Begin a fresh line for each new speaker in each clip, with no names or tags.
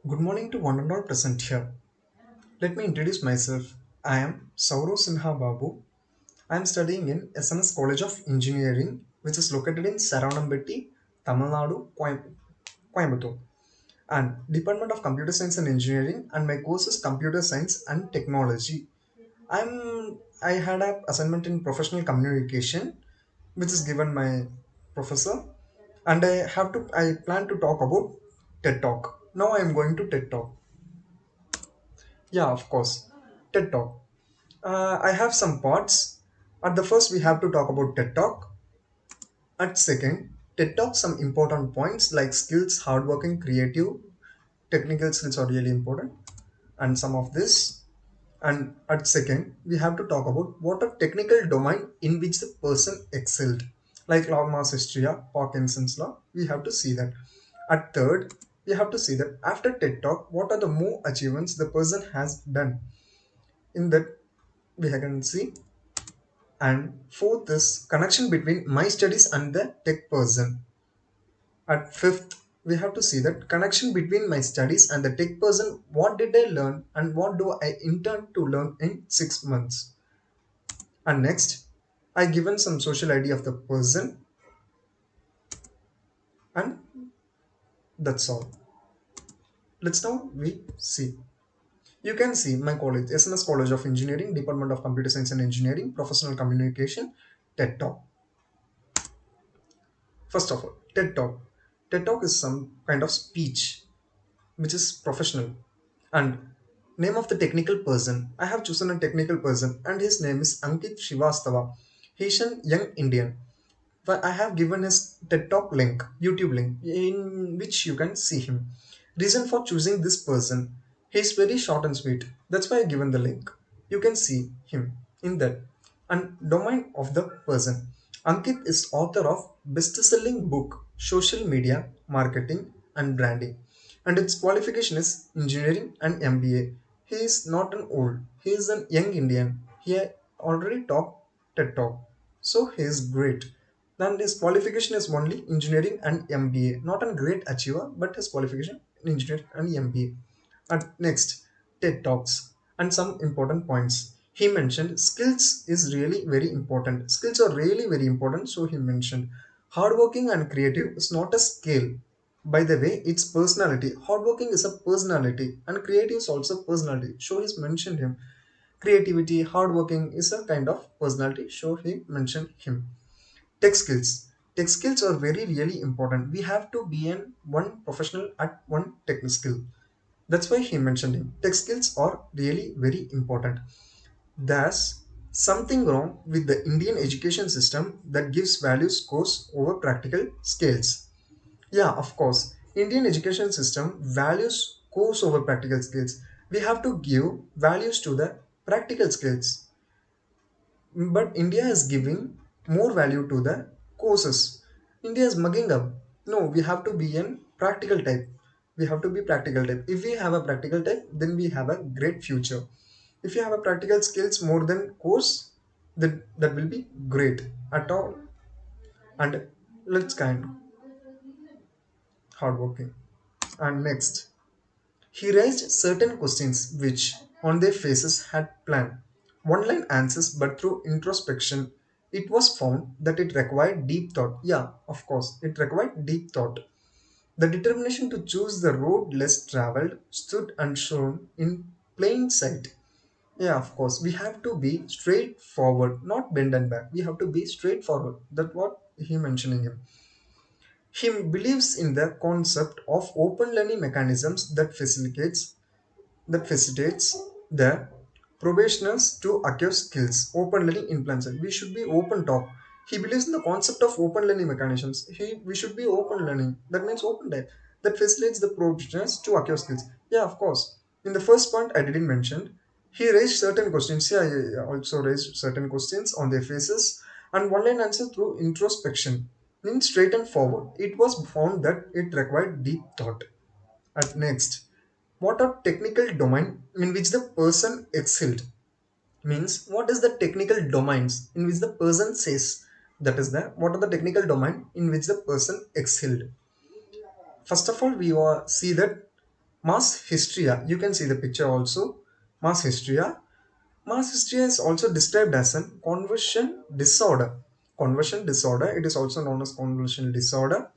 Good morning to one and all present here. Let me introduce myself. I am Sauro Sinha Babu. I am studying in SNS College of Engineering, which is located in Saranambeti, Tamil Nadu, Coimbatore, and Department of Computer Science and Engineering, and my course is Computer Science and Technology. I had a assignment in professional communication, which is given my professor, and I plan to talk about TED Talk. Now I am going to TED Talk. Yeah, of course. TED Talk. I have some parts. At the first, we have to talk about TED Talk. At second, TED Talk some important points like skills, hardworking, creative, technical skills are really important, and some of this. And at second, we have to talk about what a technical domain in which the person excelled, like law mass hysteria, Parkinson's law. We have to see that. At third, we have to see that after TED Talk, what are the more achievements the person has done. In that, we can see. And fourth is connection between my studies and the tech person. At fifth, we have to see that connection between my studies and the tech person. What did I learn and what do I intend to learn in 6 months? And next, I given some social ID of the person, and that's all. Let's now we see. You can see my college, SNS College of Engineering, Department of Computer Science and Engineering, Professional Communication, TED Talk. First of all, TED Talk. TED Talk is some kind of speech which is professional. And name of the technical person. I have chosen a technical person and his name is Ankit Srivastava. He's a young Indian. But I have given his TED Talk link, YouTube link, in which you can see him. Reason for choosing this person. He's very short and sweet. That's why I given the link. You can see him in that. And domain of the person. Ankit is author of best-selling book Social Media, Marketing and Branding. And its qualification is engineering and MBA. He is not an old. He is an young Indian. He already talked TED Talk. So he is great. Then his qualification is only engineering and MBA. Not a great achiever, but his qualification in engineering and MBA. And next, TED Talks and some important points. He mentioned skills is really very important. Skills are really very important. So he mentioned hardworking and creative is not a skill. By the way, it's personality. Hardworking is a personality, and creative is also personality. So he's mentioned him. Creativity, hardworking is a kind of personality. So he mentioned him. Tech skills. Tech skills are very really important. We have to be an one professional at one tech skill. That's why he mentioned him. Tech skills are really very important. There's something wrong with the Indian education system that gives value scores over practical skills. Yeah, of course. Indian education system values scores over practical skills. We have to give values to the practical skills, but India is giving more value to the courses. India is mugging up. No, we have to be in practical type. We have to be practical type. If we have a practical type, then we have a great future. If you have a practical skills more than course, then that will be great at all. And let's kind hardworking. And next, he raised certain questions which, on their faces, had planned one line answers, but through introspection, it was found that it required deep thought. Yeah, of course, it required deep thought. The determination to choose the road less traveled stood unshown in plain sight. Yeah, of course, we have to be straightforward, not bend and back. We have to be straightforward. That's what he mentioning him. He believes in the concept of open learning mechanisms that facilitates the probationers to acquire skills. Open learning influencer. We should be open talk. He believes in the concept of open learning mechanisms. We should be open learning. That means open type. That facilitates the probationers to acquire skills. Yeah, of course. In the first point I didn't mention, he raised certain questions. Yeah, he also raised certain questions on their faces and one line answer through introspection. Means straight and forward. It was found that it required deep thought. At next, what are technical domain in which the person excelled? Means what is the technical domains in which the person says, that is the what are the technical domain in which the person excelled? First of all, we see that Mass hysteria, you can see the picture also. Mass hysteria. Mass hysteria is also described as a conversion disorder. Conversion disorder, it is also known as conversion disorder,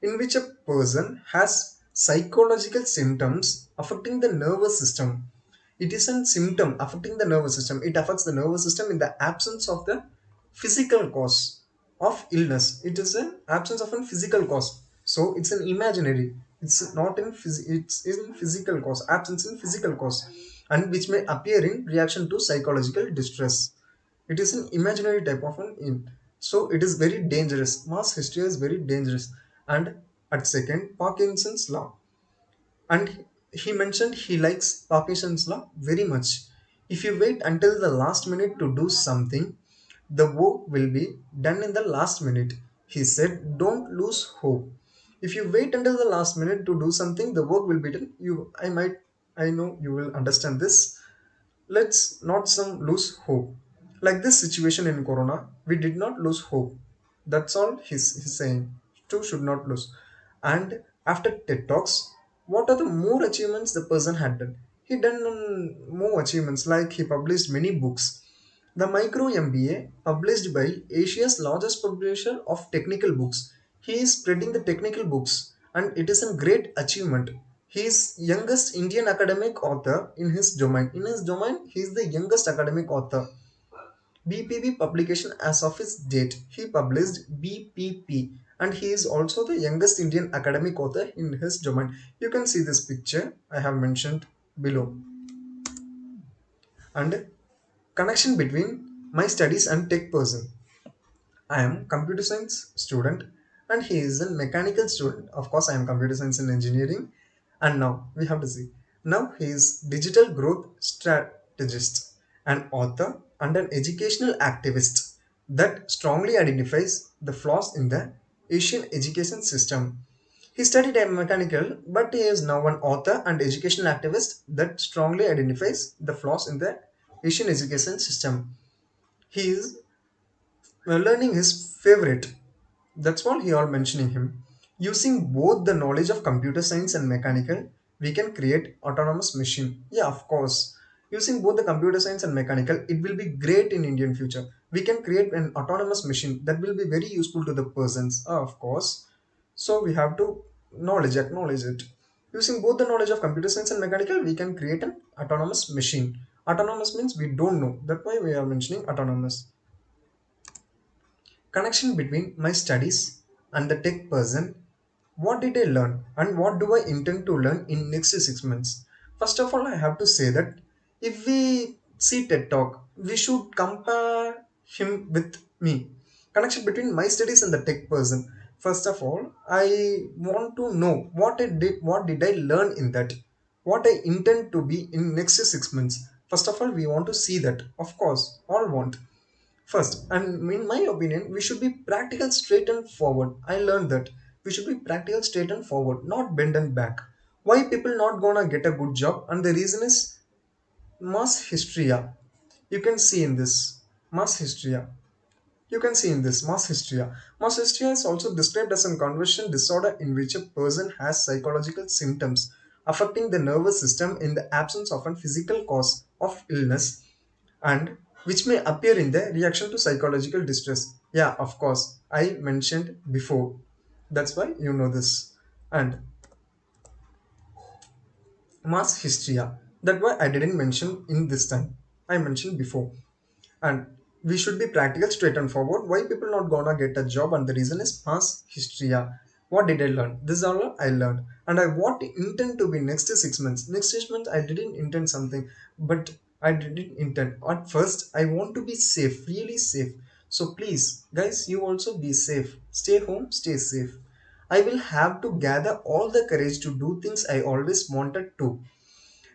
in which a person has psychological symptoms affecting the nervous system. It is a symptom affecting the nervous system. It affects the nervous system in the absence of the physical cause of illness. It is an absence of a physical cause. So it's an imaginary. It's not in it's in physical cause, absence in physical cause, and which may appear in reaction to psychological distress. It is an imaginary type of an in. So it is very dangerous. Mass hysteria is very dangerous. And at second, Parkinson's law. And he mentioned he likes Parkinson's law very much. If you wait until the last minute to do something, the work will be done in the last minute. He said, don't lose hope. If you wait until the last minute to do something, the work will be done. I know you will understand this. Let's not some lose hope. Like this situation in Corona, we did not lose hope. That's all he's saying. Too should not lose. And after TED Talks, what are the more achievements the person had done? He done more achievements, like he published many books. The Micro MBA, published by Asia's largest publisher of technical books. He is spreading the technical books, and it is a great achievement. He is youngest Indian academic author in his domain. In his domain, he is the youngest academic author. BPP publication as of his date. He published BPP, and he is also the youngest Indian academic author in his domain. You can see this picture I have mentioned below. And connection between my studies and tech person. I am computer science student and he is a mechanical student. Of course, I am computer science and engineering. And now we have to see. Now he is digital growth strategist, an author and an educational activist that strongly identifies the flaws in the Asian education system. He studied a mechanical, but he is now an author and educational activist that strongly identifies the flaws in the Asian education system. He is learning his favorite. That's what he are mentioning him. Using both the knowledge of computer science and mechanical, we can create autonomous machine. Yeah, of course. Using both the computer science and mechanical, it will be great in Indian future. We can create an autonomous machine that will be very useful to the persons. Of course. So we have to acknowledge it. Using both the knowledge of computer science and mechanical, we can create an autonomous machine. Autonomous means we don't know. That's why we are mentioning autonomous. Connection between my studies and the tech person. What did I learn and what do I intend to learn in next 6 months? First of all, I have to say that if we see TED Talk, we should compare him with me. Connection between my studies and the tech person. First of all, I want to know what did I learn in that? What I intend to be in next 6 months. First of all, we want to see that. Of course, all want. First, and in my opinion, we should be practical, straight and forward. I learned that we should be practical, straight and forward, not bend and back. Why people not gonna get a good job? And the reason is mass hysteria. You can see in this mass hysteria. You can see in this mass hysteria. Mass hysteria is also described as a conversion disorder in which a person has psychological symptoms affecting the nervous system in the absence of a physical cause of illness, and which may appear in the reaction to psychological distress. Yeah, of course, I mentioned before. That's why you know this. And mass hysteria. That why I didn't mention in this time. I mentioned before. And we should be practical, straight and forward. Why people not gonna get a job? And the reason is mass hysteria. What did I learn? This is all I learned. And I what intend to be next 6 months. Next 6 months I didn't intend something, but I didn't intend. At first, I want to be safe, really safe. So please, guys, you also be safe. Stay home, stay safe. I will have to gather all the courage to do things I always wanted to.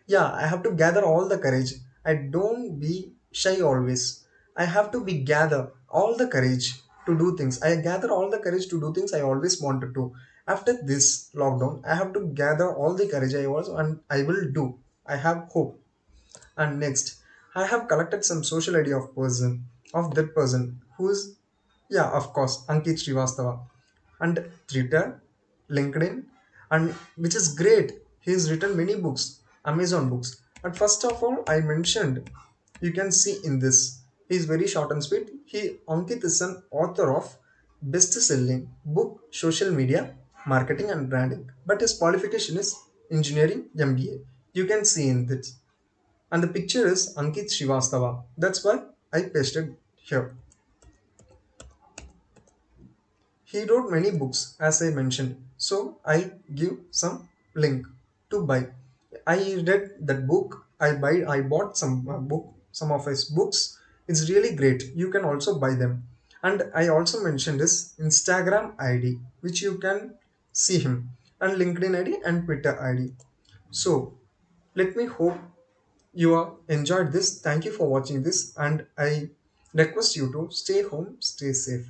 Yeah, I have to gather all the courage. I don't be shy always. I have to be gather all the courage to do things. I gather all the courage to do things I always wanted to. After this lockdown, I have to gather all the courage I was and I will do. I have hope. And next, I have collected some social idea of that person who is, yeah, of course, Ankit Srivastava, and Twitter, LinkedIn, and which is great. He's written many books, Amazon books. And first of all, I mentioned, you can see in this, he's very short and sweet. Ankit is an author of best-selling book, Social Media, Marketing and Branding. But his qualification is Engineering MBA. You can see in this. And the picture is Ankit Srivastava. That's why I pasted here. He wrote many books, as I mentioned. So I give some link to buy. I read that book. I bought some book, some of his books. It's really great. You can also buy them. And I also mentioned his Instagram ID, which you can see him, and LinkedIn ID and Twitter ID. So let me hope you are enjoyed this. Thank you for watching this, and I request you to stay home, stay safe.